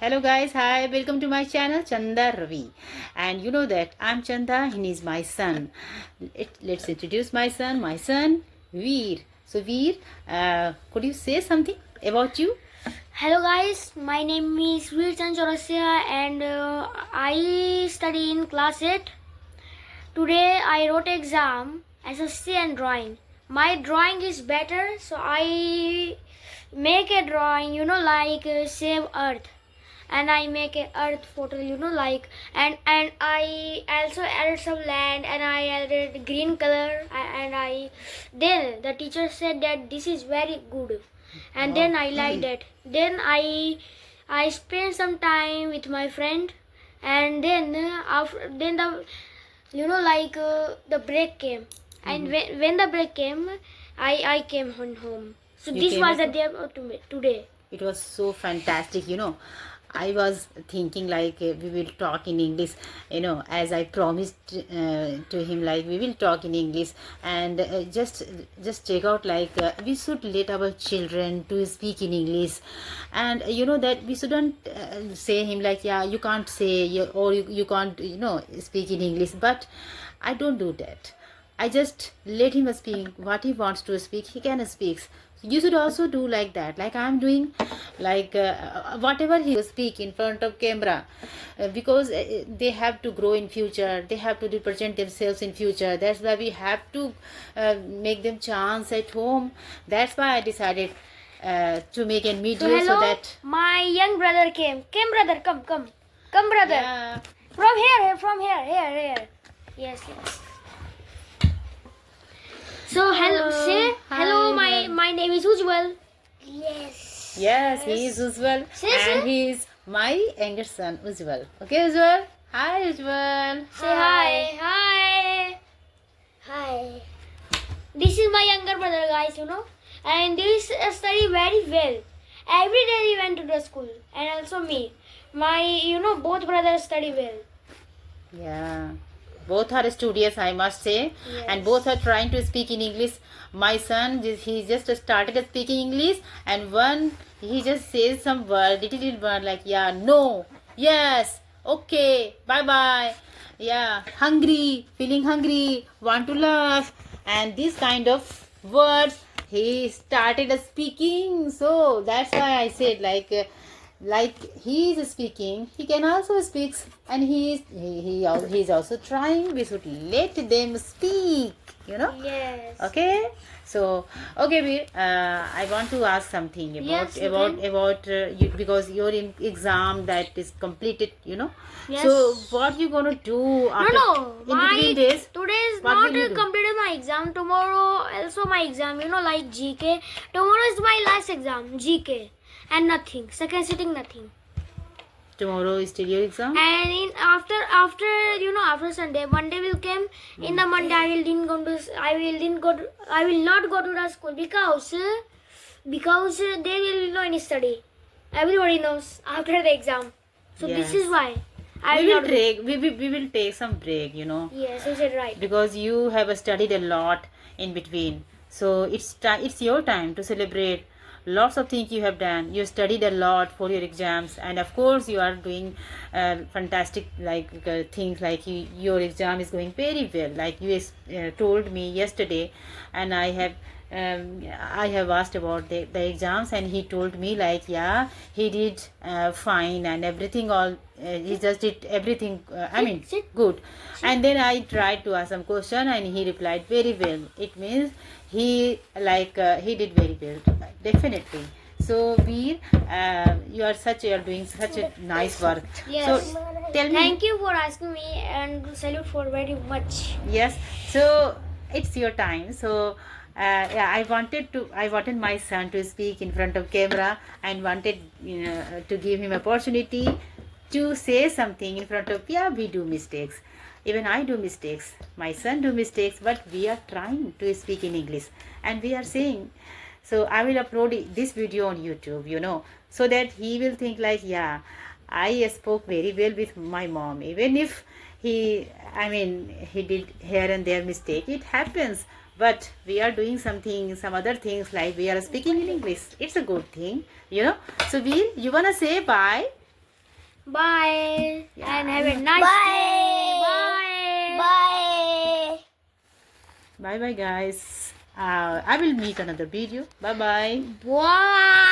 Hello guys, hi, welcome to my channel Chanda Ravi. And you know that I'm Chanda, he is my son. Let's introduce my son Veer. So Veer, could you say something about you? Hello guys, my name is Veerchan Chaurasia and I study in class 8. Today I wrote exam SSC and drawing. My drawing is better, so I make a drawing, like save earth. And I make a earth photo, and I also added some land and I added green color and I then the teacher said that this is very good, and then I liked it. Then I spent some time with my friend, and then after then the break came, and when the break came, I came home. So You this came was the at- day of today. It was so fantastic. I was thinking like we will talk in English, as I promised to him, like we will talk in English. And just check out, like we should let our children to speak in English. And that we shouldn't say him like, yeah, you can't say, or you can't speak in English. But I don't do that. I just let him speak what he wants to speak. He can speak. You should also do like that, like I'm doing, like whatever he speak in front of camera, because they have to grow in future. They have to represent themselves in future. That's why we have to make them chance at home. That's why I decided to make a video, So hello, that my young brother came. Come brother, come brother. yeah. From here. Yes. So hello, say hello. Hi. My name is Ujwal. Yes. Yes, he is Ujwal, and he is my younger son Ujwal. Okay, Ujwal. Hi, Ujwal. Say hi. Hi. This is my younger brother, guys. And this study very well. Every day he went to the school, and also me. My both brothers study well. Yeah, both are studious, I must say, Yes. and both are trying to speak in English. My son, he just started speaking English, and one he just says some little word like yeah, no, yes, okay, bye bye, yeah, hungry, feeling hungry, want to laugh, and these kind of words he started speaking. So that's why I said like he is speaking, he can also speak, and he is also trying. We should let them speak. Yes. Okay, so okay, I want to ask something Yes, you about you, because your exam that is completed. Yes. So what you gonna do after No. in between days? Today is What not will you do? completed my exam. Tomorrow also my exam. Like GK. Tomorrow is my last exam. GK and nothing. Second sitting nothing. Tomorrow is still your exam. And after Sunday, Monday will come. In the Monday I will not go to the school because they will any study. Everybody knows after the exam. So this Yes. is why I We will will not. take we will take some break. Yes, you said right. Because you have studied a lot in between, so it's your time to celebrate lots of things you have done. You studied a lot for your exams, and of course you are doing fantastic things, like your exam is going very well, like you told me yesterday. And I have asked about the exams, and he told me like yeah, he did fine and everything. He just did everything, Sit. good. And then I tried to ask some question, and he replied very well. It means he he did very well, definitely. So Veer, you are doing such a nice work. Yes. So tell me. Thank you for asking me and salute for very much. Yes, so it's your time. So yeah, I wanted my son to speak in front of camera, and wanted to give him opportunity to say something in front of. Yeah, we do mistakes, even I do mistakes, my son do mistakes, but we are trying to speak in English, and we are saying. So I will upload this video on YouTube, so that he will think like yeah, I spoke very well with my mom, even if he did here and there mistake. It happens, but we are doing some other things, like we are speaking in English. It's a good thing. So Veer, you wanna say bye? Bye. Yeah. And have a nice day. Bye. Bye bye guys. I will make another video. Bye bye. Bye.